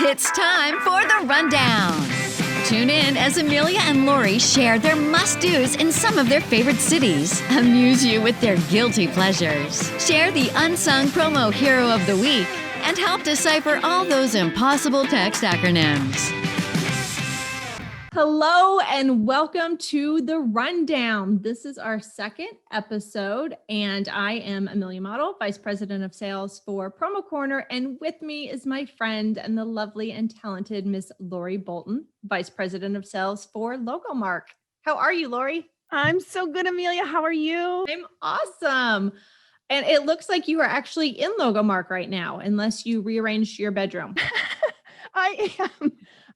It's time for the rundown. Tune in as Amelia and Lori share their must-dos in some of their favorite cities, amuse you with their guilty pleasures, share the Unsung Promo Hero of the Week, and help decipher all those impossible text acronyms. Hello and welcome to the rundown. This is our second episode, and I am Amelia Model, Vice President of Sales for Promo Corner, and with me is my friend and the lovely and talented Miss Lori Bolton, Vice President of Sales for Logo Mark. How are you, Lori? I'm so good, Amelia. How are you? I'm awesome. And it looks like you are actually in Logo Mark right now, unless you rearranged your bedroom. I am.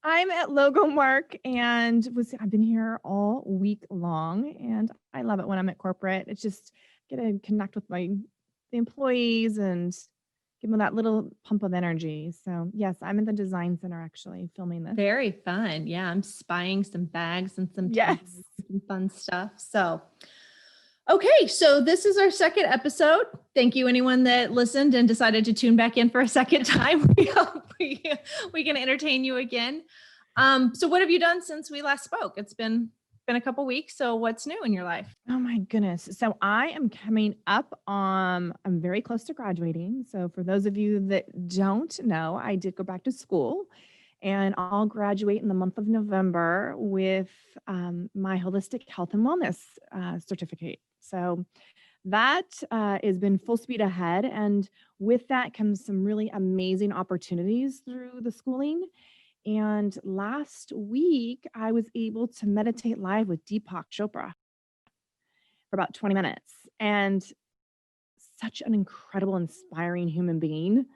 I'm at Logo Mark and I've been here all week long, and I love it when I'm at corporate. It's just get to connect with the employees and give them that little pump of energy. So yes, I'm in the design center actually filming this. Very fun. Yeah, I'm spying some bags and some fun stuff. So okay, so this is our second episode. Thank you, anyone that listened and decided to tune back in for a second time. We hope we can entertain you again. So what have you done since we last spoke? It's been a couple weeks. So what's new in your life? Oh my goodness. So I am coming up on, I'm very close to graduating. So for those of you that don't know, I did go back to school. And I'll graduate in the month of November with my holistic health and wellness certificate. So that has been full speed ahead. And with that comes some really amazing opportunities through the schooling. And last week, I was able to meditate live with Deepak Chopra for about 20 minutes. And such an incredible, inspiring human being.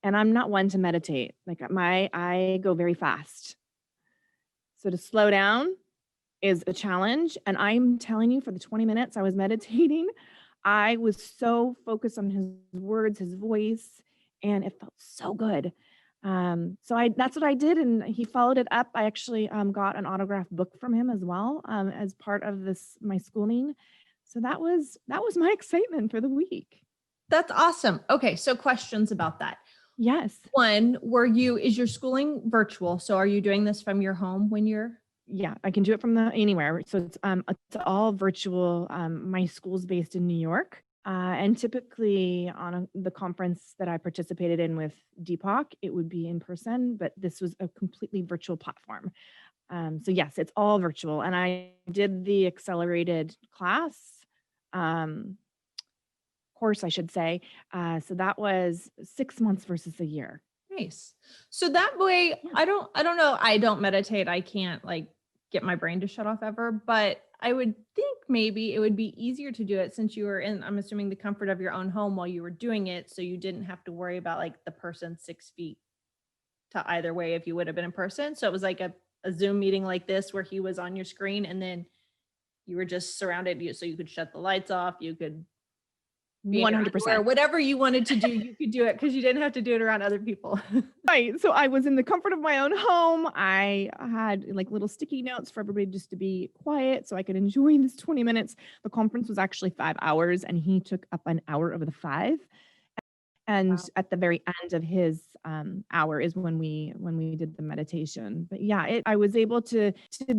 And I'm not one to meditate. I go very fast. So to slow down is a challenge. And I'm telling you, for the 20 minutes I was meditating, I was so focused on his words, his voice, and it felt so good. That's what I did. And he followed it up. I actually got an autographed book from him as well, as part of my schooling. So that was my excitement for the week. That's awesome. Okay. So questions about that. Yes. One, is your schooling virtual? So are you doing this from your home when you're? Yeah, I can do it from anywhere. So it's all virtual. My school's based in New York. And typically on the conference that I participated in with Deepak, it would be in person, but this was a completely virtual platform. So yes, it's all virtual. And I did the accelerated class, course, I should say. So that was 6 months versus a year. Nice. So that way, yeah. I don't know. I don't meditate. I can't get my brain to shut off ever, but I would think maybe it would be easier to do it since you were in, I'm assuming, the comfort of your own home while you were doing it. So you didn't have to worry about the person 6 feet to either way if you would have been in person. So it was like a Zoom meeting like this where he was on your screen and then you were just surrounded. So you could shut the lights off. You could 100%. Whatever you wanted to do, you could do it because you didn't have to do it around other people. Right. So I was in the comfort of my own home. I had little sticky notes for everybody just to be quiet so I could enjoy this 20 minutes. The conference was actually 5 hours and he took up an hour of the 5. And wow. At the very end of his hour is when we did the meditation. But yeah, I was able to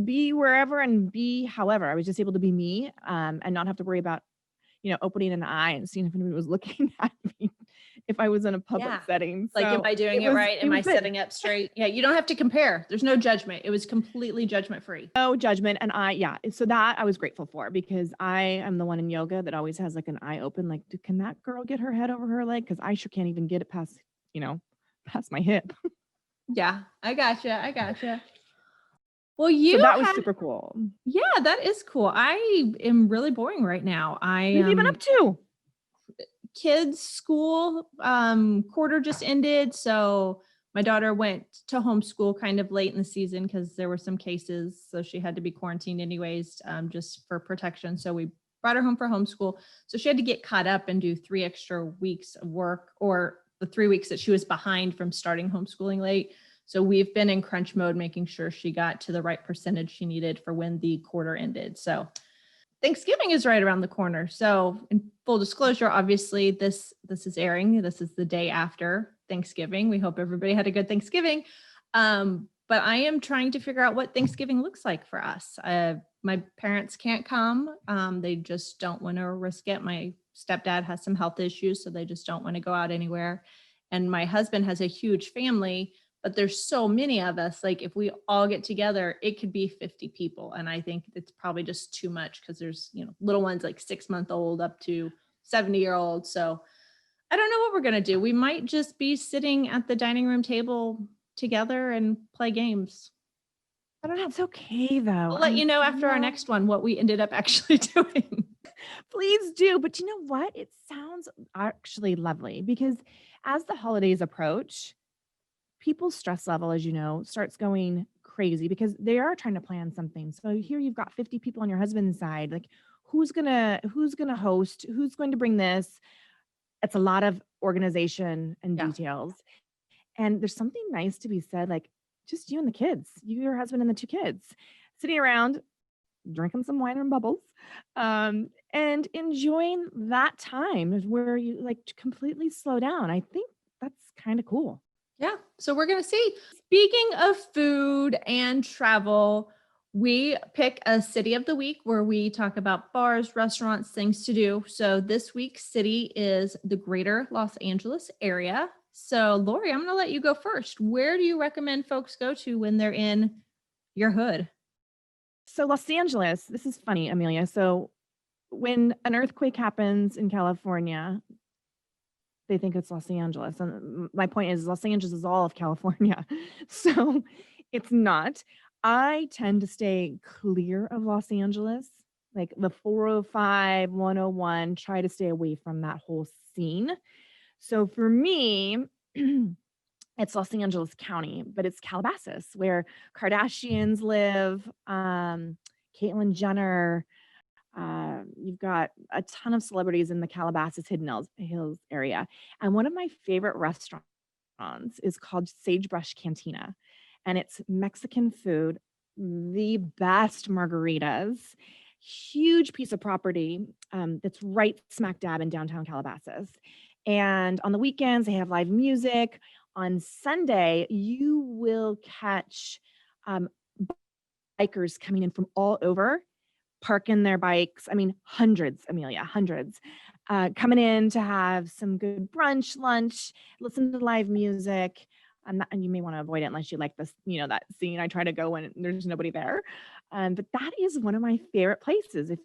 be wherever and be however. I was just able to be me and not have to worry about opening an eye and seeing if anybody was looking at me if I was in a public setting. So am I doing it right? Am I setting up straight? Yeah. You don't have to compare. There's no judgment. It was completely judgment free. No judgment. And so that I was grateful for because I am the one in yoga that always has an eye open, can that girl get her head over her leg? Cause I sure can't even get it past my hip. Yeah. I gotcha. Well, so that was super cool. Yeah, that is cool. I am really boring right now. What have you been up to? Kids' school quarter just ended. So my daughter went to homeschool kind of late in the season because there were some cases. So she had to be quarantined anyways, just for protection. So we brought her home for homeschool. So she had to get caught up and do 3 extra weeks of work, or the 3 weeks that she was behind from starting homeschooling late. So we've been in crunch mode, making sure she got to the right percentage she needed for when the quarter ended. So Thanksgiving is right around the corner. So in full disclosure, obviously this is airing. This is the day after Thanksgiving. We hope everybody had a good Thanksgiving. But I am trying to figure out what Thanksgiving looks like for us. My parents can't come. They just don't want to risk it. My stepdad has some health issues, so they just don't want to go out anywhere. And my husband has a huge family, but there's so many of us. Like if we all get together, it could be 50 people. And I think it's probably just too much because there's, little ones like 6-month-old up to 70-year-old. So I don't know what we're going to do. We might just be sitting at the dining room table together and play games. I don't know. It's okay though. I'll let you know after our next one what we ended up actually doing. Please do. But you know what? It sounds actually lovely because as the holidays approach, people's stress level, as you know, starts going crazy because they are trying to plan something. So here you've got 50 people on your husband's side. Like who's gonna host? Who's going to bring this? It's a lot of organization and details. And there's something nice to be said, like just you and the kids, you, your husband and the 2 kids sitting around drinking some wine and bubbles, and enjoying that time where you like completely slow down. I think that's kind of cool. Yeah. So we're going to see. Speaking of food and travel, we pick a city of the week where we talk about bars, restaurants, things to do. So this week's city is the greater Los Angeles area. So Lori, I'm going to let you go first. Where do you recommend folks go to when they're in your hood? So Los Angeles, this is funny, Amelia. So when an earthquake happens in California, they think it's Los Angeles. And my point is Los Angeles is all of California. So it's not. I tend to stay clear of Los Angeles, like the 405, 101, try to stay away from that whole scene. So for me, it's Los Angeles County, but it's Calabasas where Kardashians live, Caitlyn Jenner. You've got a ton of celebrities in the Calabasas Hidden Hills area. And one of my favorite restaurants is called Sagebrush Cantina. And it's Mexican food, the best margaritas, huge piece of property that's right smack dab in downtown Calabasas. And on the weekends, they have live music. On Sunday, you will catch bikers coming in from all over, parking their bikes. I mean, hundreds, Amelia, hundreds, coming in to have some good brunch, lunch, listen to live music. And you may want to avoid it unless you like this, that scene. I try to go when there's nobody there. But that is one of my favorite places. If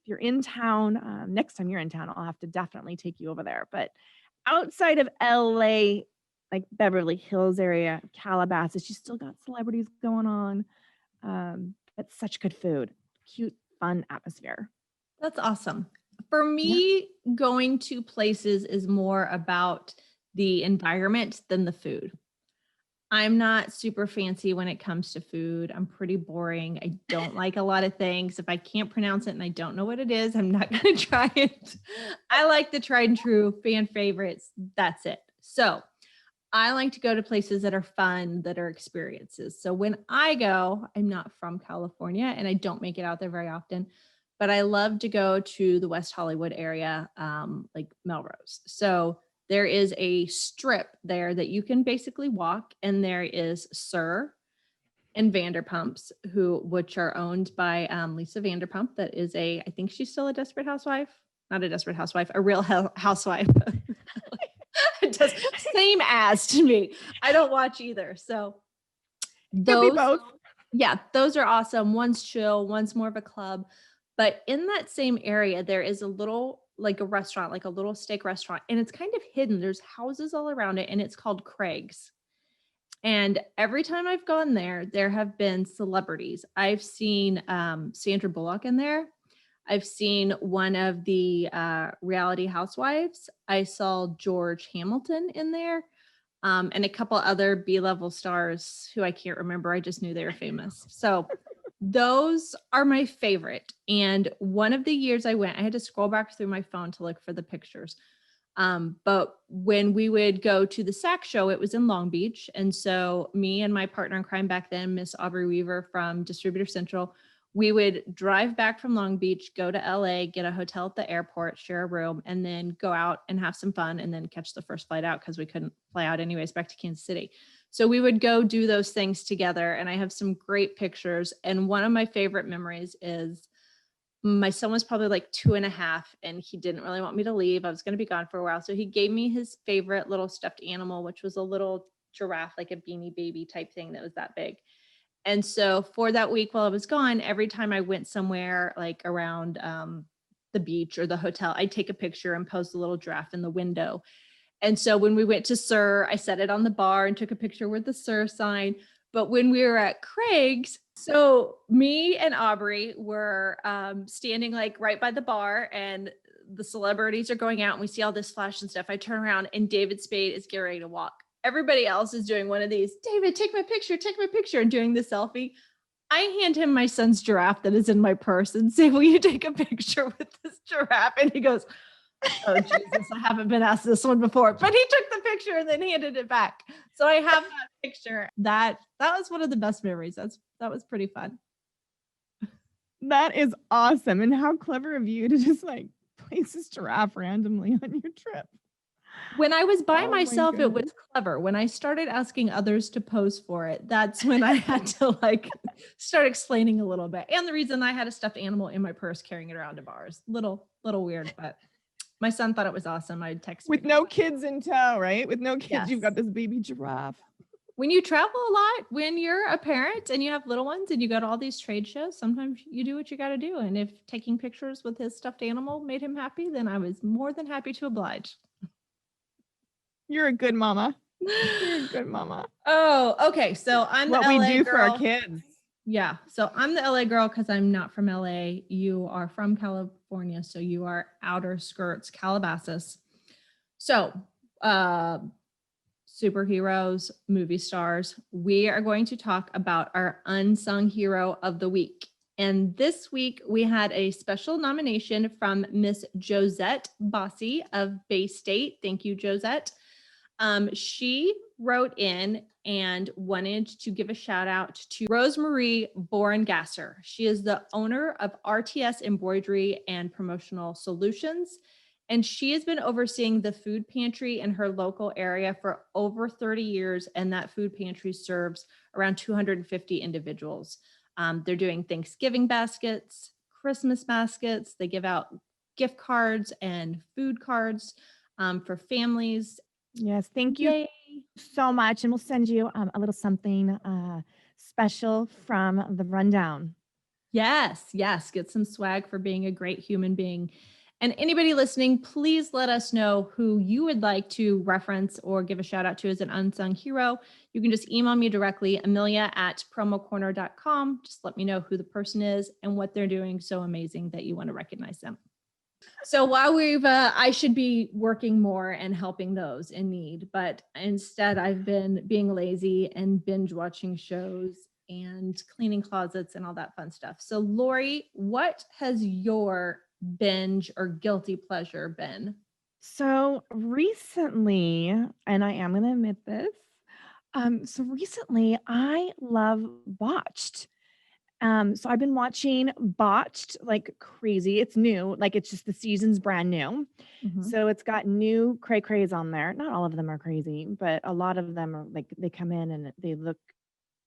you're in town, next time you're in town, I'll have to definitely take you over there. But outside of LA, like Beverly Hills area, Calabasas, you still got celebrities going on. It's such good food, cute, fun atmosphere. That's awesome. For me, going to places is more about the environment than the food. I'm not super fancy when it comes to food. I'm pretty boring. I don't like a lot of things. If I can't pronounce it and I don't know what it is, I'm not going to try it. I like the tried and true fan favorites. That's it. So I like to go to places that are fun, that are experiences. So when I go, I'm not from California and I don't make it out there very often, but I love to go to the West Hollywood area, like Melrose. So there is a strip there that you can basically walk, and there is Sir and Vanderpumps, which are owned by Lisa Vanderpump. That is I think she's still a Desperate Housewife, not a Desperate Housewife, a Real Housewife. It does same as to me. I don't watch either. So those, both. Yeah, those are awesome. One's chill, one's more of a club. But in that same area, there is a little, like a restaurant, like a little steak restaurant, and it's kind of hidden. There's houses all around it, and it's called Craig's. And every time I've gone there, there have been celebrities. I've seen Sandra Bullock in there. I've seen one of the reality housewives. I saw George Hamilton in there, and a couple other B-level stars who I can't remember. I just knew they were famous. So those are my favorite. And one of the years I went, I had to scroll back through my phone to look for the pictures. But when we would go to the SAC show, it was in Long Beach. And so me and my partner in crime back then, Miss Aubrey Weaver from Distributor Central, We would drive back from Long Beach, go to LA, get a hotel at the airport, share a room, and then go out and have some fun and then catch the first flight out because we couldn't fly out anyways back to Kansas City. So we would go do those things together. And I have some great pictures. And one of my favorite memories is my son was probably like 2.5 and he didn't really want me to leave. I was going to be gone for a while. So he gave me his favorite little stuffed animal, which was a little giraffe, like a Beanie Baby type thing that was that big. And so for that week while I was gone, every time I went somewhere like around the beach or the hotel, I'd take a picture and post a little giraffe in the window. And so when we went to Sir, I set it on the bar and took a picture with the Sir sign. But when we were at Craig's, so me and Aubrey were standing like right by the bar and the celebrities are going out and we see all this flash and stuff. I turn around and David Spade is getting ready to walk. Everybody else is doing one of these, David, take my picture, and doing the selfie. I hand him my son's giraffe that is in my purse and say, will you take a picture with this giraffe? And he goes, oh, Jesus, I haven't been asked this one before. But he took the picture and then handed it back. So I have that picture. That was one of the best memories. That was pretty fun. That is awesome. And how clever of you to just like place this giraffe randomly on your trip. When I was by Oh myself, it was clever. When I started asking others to pose for it, that's when I had to like start explaining a little bit. And the reason I had a stuffed animal in my purse carrying it around to bars, little weird, but my son thought it was awesome. I'd text with no kids in tow, right? With no kids, yes. You've got this baby giraffe. When you travel a lot, when you're a parent and you have little ones and you go to all these trade shows, sometimes you do what you got to do. And if taking pictures with his stuffed animal made him happy, then I was more than happy to oblige. You're a good mama. You're a good mama. Oh, okay. So I'm the what LA we do girl. for our kids. Yeah. So I'm the LA girl because I'm not from LA. You are from California. So you are outer skirts, Calabasas. So superheroes, movie stars. We are going to talk about our unsung hero of the week. And this week we had a special nomination from Miss Josette Bossy of Bay State. Thank you, Josette. She wrote in and wanted to give a shout out to Rosemarie Borengasser. She is the owner of RTS Embroidery and Promotional Solutions, and she has been overseeing the food pantry in her local area for over 30 years, and that food pantry serves around 250 individuals. They're doing Thanksgiving baskets, Christmas baskets. They give out gift cards and food cards for families. Yes, thank you so much. And we'll send you a little something special from the rundown. Yes. Get some swag for being a great human being. And anybody listening, please let us know who you would like to reference or give a shout out to as an unsung hero. You can just email me directly, amelia@promocorner.com. Just let me know who the person is and what they're doing so amazing that you want to recognize them. So while I should be working more and helping those in need, but instead I've been being lazy and binge watching shows and cleaning closets and all that fun stuff. So Lori, what has your binge or guilty pleasure been? So recently, and I am going to admit this, so recently I love Botched. So I've been watching Botched like crazy. It's new, like it's just the season's brand new. Mm-hmm. So it's got new crays on there. Not all of them are crazy, but a lot of them are like, they come in and they look,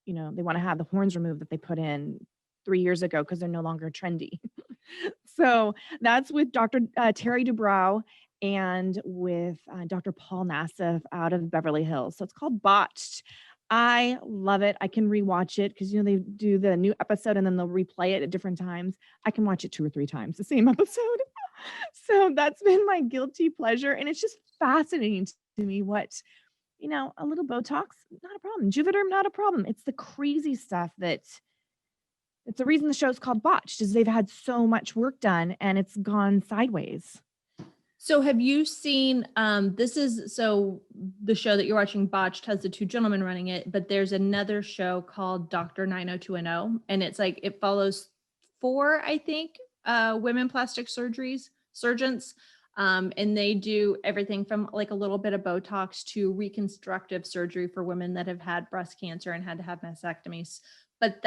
they want to have the horns removed that they put in 3 years ago because they're no longer trendy. So that's with Dr. Terry Dubrow and with Dr. Paul Nassif out of Beverly Hills. So it's called Botched. I love it. I can rewatch it because, they do the new episode and then they'll replay it at different times. I can watch it 2 or 3 times, the same episode. So that's been my guilty pleasure. And it's just fascinating to me what, a little Botox, not a problem. Juvederm, not a problem. It's the crazy stuff it's the reason the show's called Botched is they've had so much work done and it's gone sideways. So have you seen, so the show that you're watching, Botched, has the 2 gentlemen running it, but there's another show called Dr. 90210. And it's like, it follows 4, I think, women plastic surgeons. And they do everything from like a little bit of Botox to reconstructive surgery for women that have had breast cancer and had to have mastectomies. But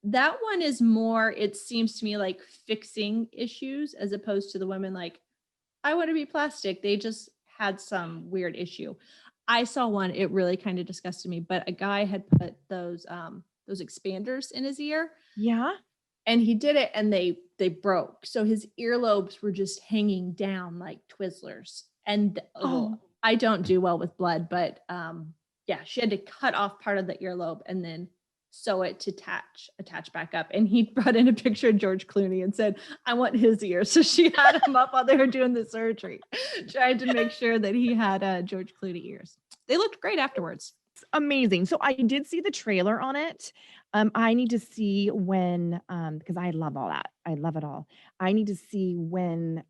that one is more, it seems to me like fixing issues as opposed to the women like, I want to be plastic. They just had some weird issue. I saw one, it really kind of disgusted me, but a guy had put those expanders in his ear. Yeah. And he did it and they broke. So his earlobes were just hanging down like Twizzlers. And I don't do well with blood, but yeah, she had to cut off part of the earlobe and then sew it to attach back up. And he brought in a picture of George Clooney and said, I want his ears. So she had him up while they were doing the surgery, trying to make sure that he had George Clooney ears. They looked great afterwards. Amazing. So I did see the trailer on it. I need to see when, because I love all that. I love it all. I need to see when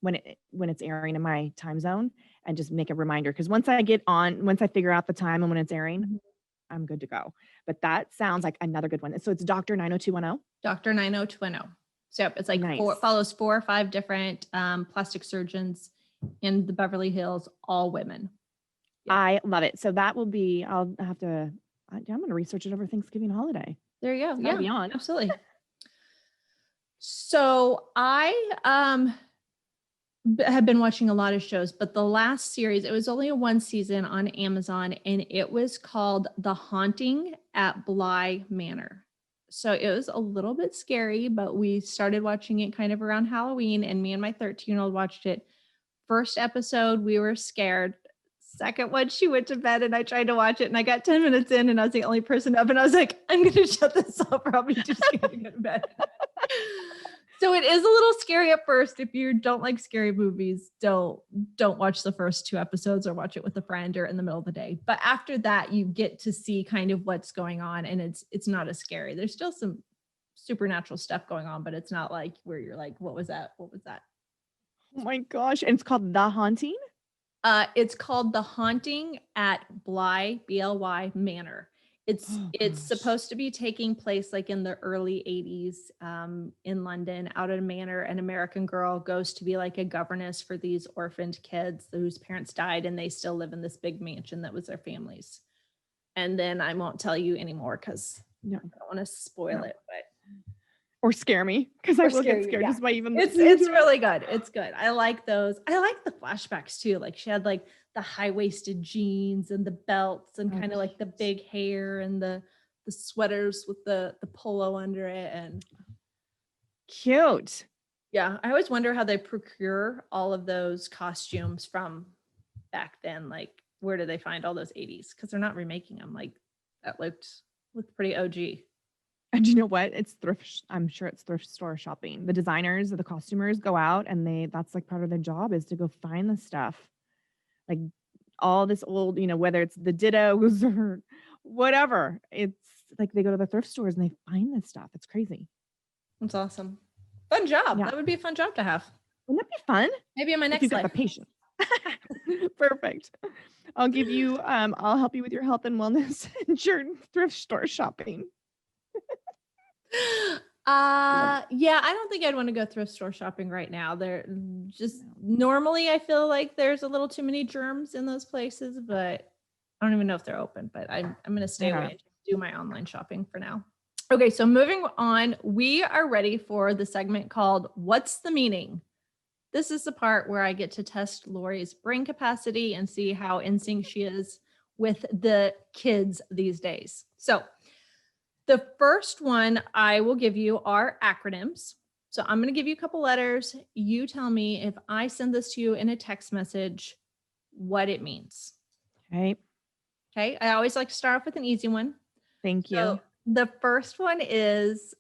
it's airing in my time zone and just make a reminder. Because once I figure out the time and when it's airing, I'm good to go. But that sounds like another good one. So it's Dr. 90210. Dr. 90210. So it's like Nice. follows 4 or 5 different plastic surgeons in the Beverly Hills, all women. Yeah. I love it. So that will be, I'm going to research it over Thanksgiving holiday. There you go. Yeah, be on. Absolutely. So I have been watching a lot of shows, but the last series, it was only a 1 season on Amazon, and it was called The Haunting at Bly Manor. So it was a little bit scary, but we started watching it kind of around Halloween, and me and my 13-year-old watched it. First episode, we were scared. Second one, she went to bed and I tried to watch it, and I got 10 minutes in and I was the only person up, and I was like, I'm going to shut this off, or I'll be too scared to go to bed. So it is a little scary at first. If you don't like scary movies, don't watch the first 2 episodes or watch it with a friend or in the middle of the day. But after that, you get to see kind of what's going on, and it's not as scary. There's still some supernatural stuff going on, but it's not like where you're like, what was that? What was that? Oh my gosh. And it's called The Haunting? It's called The Haunting at Bly, B-L-Y Manor. It's supposed to be taking place like in the early 80s in London, out at a manor. An American girl goes to be like a governess for these orphaned kids whose parents died, and they still live in this big mansion that was their family's. And then I won't tell you anymore because I don't want to spoil it, but or scare me, because I will get scared just by even it's really good. It's good. I like those. I like the flashbacks too. Like she had like the high-waisted jeans and the belts and kind of like the big hair and the sweaters with the polo under it. And cute. Yeah. I always wonder how they procure all of those costumes from back then. Like, where do they find all those 80s? Because they're not remaking them. Like, that looked pretty OG. And you know what? It's thrift. I'm sure it's thrift store shopping. The designers or the costumers go out, and that's like part of their job is to go find the stuff. Like all this old, whether it's the dittos or whatever, it's like they go to the thrift stores and they find this stuff. It's crazy. That's awesome. Fun job. Yeah. That would be a fun job to have. Wouldn't that be fun? Maybe in my next life. life. The patience. Perfect. I'll give you, I'll help you with your health and wellness and your thrift store shopping. Yeah, I don't think I'd want to go thrift store shopping right now. They're just normally I feel like there's a little too many germs in those places, but I don't even know if they're open, but I'm going to stay away and do my online shopping for now. Okay. So moving on, we are ready for the segment called What's the Meaning? This is the part where I get to test Lori's brain capacity and see how in sync she is with the kids these days. So the first one I will give you are acronyms. So I'm going to give you a couple letters. You tell me if I send this to you in a text message, what it means. Okay. Okay. I always like to start off with an easy one. Thank you. So the first one is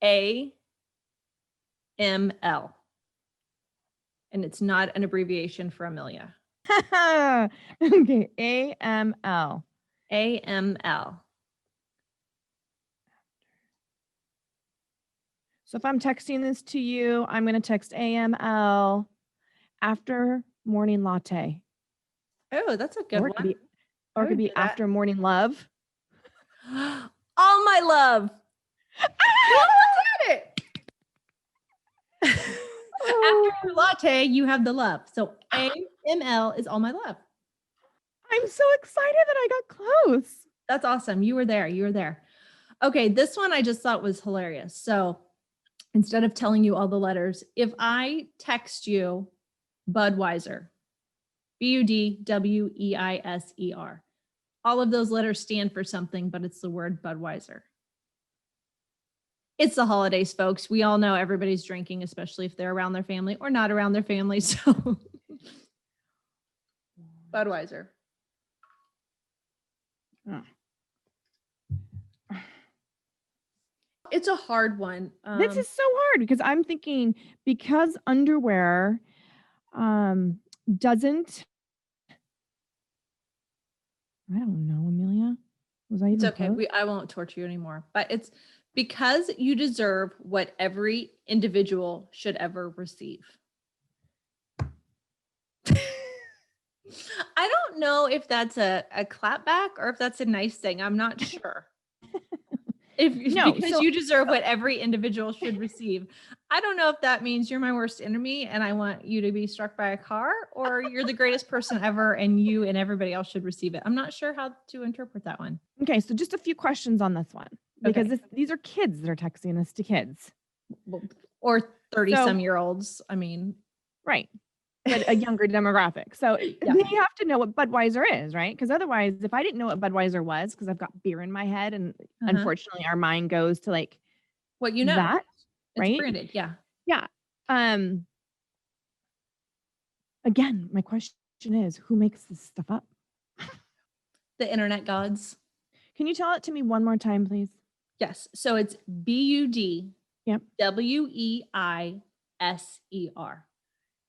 AML. And it's not an abbreviation for Amelia. Okay. AML. AML. So if I'm texting this to you, I'm going to text AML after morning latte. Oh, that's a good one. Or it could be after morning love. All my love. You almost had it. After your latte, you have the love. So AML is all my love. I'm so excited that I got close. That's awesome. You were there. You were there. Okay, this one I just thought was hilarious. So instead of telling you all the letters, if I text you Budweiser, Budweiser, all of those letters stand for something, but it's the word Budweiser. It's the holidays, folks. We all know everybody's drinking, especially if they're around their family or not around their family. So Budweiser. Oh. It's a hard one. This is so hard because I'm thinking because underwear doesn't. I don't know, Amelia. Was I even It's okay. close? I won't torture you anymore. But it's because you deserve what every individual should ever receive. I don't know if that's a clapback or if that's a nice thing. I'm not sure. Because you deserve what every individual should receive. I don't know if that means you're my worst enemy and I want you to be struck by a car, or you're the greatest person ever and you and everybody else should receive it. I'm not sure how to interpret that one. Okay, so just a few questions on this one because these are kids that are texting this to kids. Or 30-some-year-olds. I mean. Right. But a younger demographic. So they have to know what Budweiser is, right? Because otherwise, if I didn't know what Budweiser was, because I've got beer in my head, and unfortunately our mind goes to like what you know, that, right? It's branded, yeah. Again, my question is, who makes this stuff up? The internet gods. Can you tell it to me one more time, please? Yes. So it's BUD. Yep. WEISER.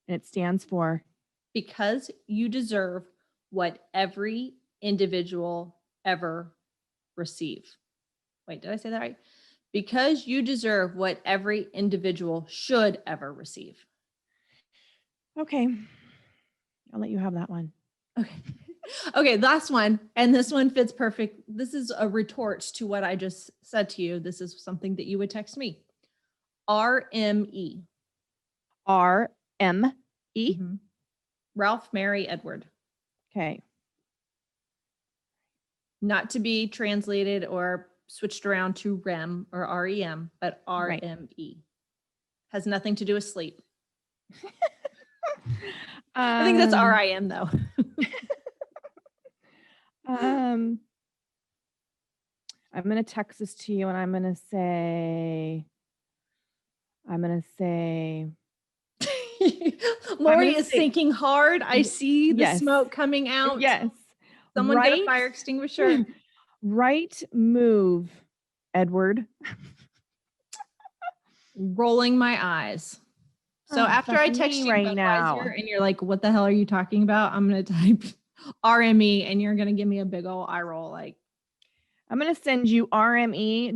And it stands for because you deserve what every individual ever receive. Wait, did I say that right? Because you deserve what every individual should ever receive. Okay. I'll let you have that one. Okay. Okay, last one. And this one fits perfect. This is a retort to what I just said to you. This is something that you would text me. RME. RME? Mm-hmm. Ralph, Mary, Edward. Okay. Not to be translated or switched around to REM or REM, but RME. Right. Has nothing to do with sleep. I think that's RIM though. I'm going to text this to you and I'm going to say Lori is thinking hard. I see the smoke coming out. Yes. Someone get a fire extinguisher. Right move, Edward. Rolling my eyes. So after I text you right now and you're like, what the hell are you talking about? I'm going to type RME and you're going to give me a big old eye roll. Like, I'm going to send you RME.SOS.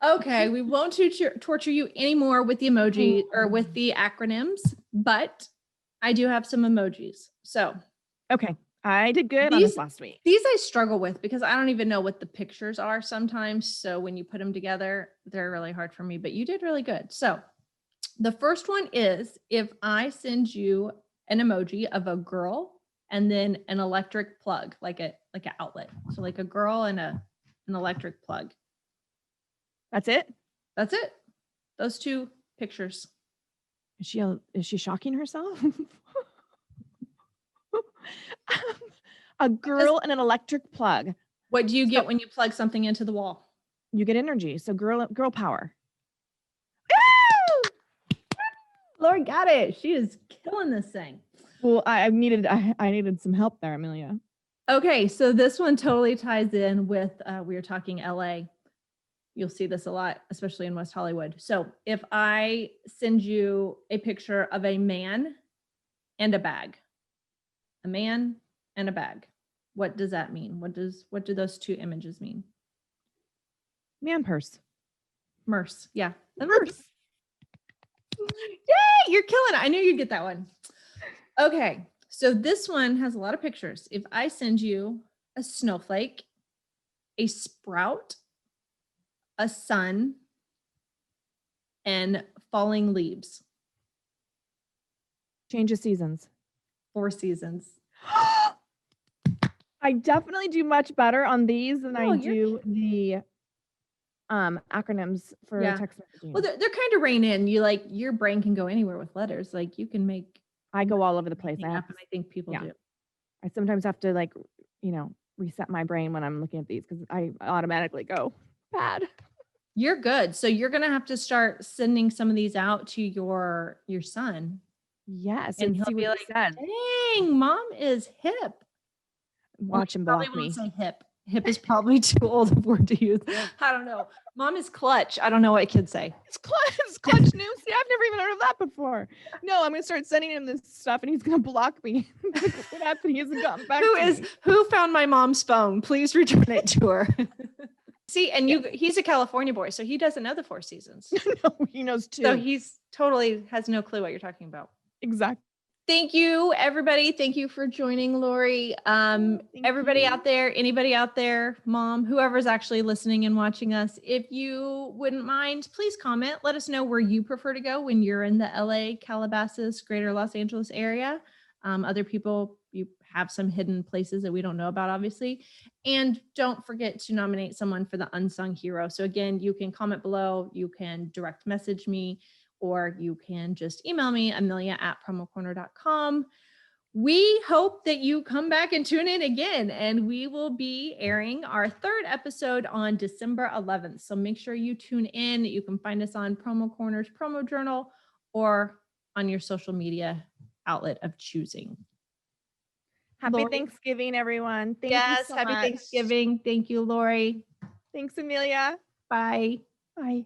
Okay, we won't torture you anymore with the emoji or with the acronyms, but I do have some emojis. So, okay, I did good on this last week. These I struggle with because I don't even know what the pictures are sometimes. So when you put them together, they're really hard for me, but you did really good. So the first one is if I send you an emoji of a girl and then an electric plug, like an outlet. So like a girl and an electric plug. That's it? That's it. Those two pictures. Is she shocking herself? A girl and an electric plug. What do you get when you plug something into the wall? You get energy. So girl power. Lori got it. She is killing this thing. Well, I needed some help there, Amelia. Okay, so this one totally ties in with we were talking LA. You'll see this a lot, especially in West Hollywood. So if I send you a picture of a man and a bag, a man and a bag, what does that mean? What do those two images mean? Man purse. Merce. Yeah. The merce. Yay, you're killing it. I knew you'd get that one. Okay. So this one has a lot of pictures. If I send you a snowflake, a sprout, a sun, and falling leaves. Change of seasons. 4 seasons. I definitely do much better on these than No, I you're do the acronyms for Yeah. text messaging. Well, they're kind of rein in. Your brain can go anywhere with letters. Like you can make I go all over the place. anything up, and I think people yeah. do. I sometimes have to like, reset my brain when I'm looking at these because I automatically go bad. You're good. So you're gonna have to start sending some of these out to your son. Yes, And and he'll see be what like, he says. dang, mom is hip. Watch him Probably block won't me. say hip. Hip is probably too old a word to use. I don't know. Mom is clutch. I don't know what kids say. It's clutch new. See, I've never even heard of that before. No, I'm gonna start sending him this stuff, and he's gonna block me. What happened? He hasn't gotten back. Who found my mom's phone? Please return it to her. See, and he's a California boy, so he doesn't know the 4 seasons. No, he knows too. So he's totally has no clue what you're talking about. Exactly. Thank you, everybody. Thank you for joining, Lori. Everybody out there, anybody out there, mom, whoever's actually listening and watching us, if you wouldn't mind, please comment. Let us know where you prefer to go when you're in the LA, Calabasas, Greater Los Angeles area. Other people, you have some hidden places that we don't know about, obviously. And don't forget to nominate someone for the Unsung Hero. So again, you can comment below, you can direct message me, or you can just email me, amelia@promocorner.com. We hope that you come back and tune in again, and we will be airing our 3rd episode on December 11th. So make sure you tune in. You can find us on Promo Corner's Promo Journal or on your social media outlet of choosing. Happy Lori. Thanksgiving, everyone. Thank you so Happy much. Thanksgiving. Thank you, Lori. Thanks, Amelia. Bye. Bye.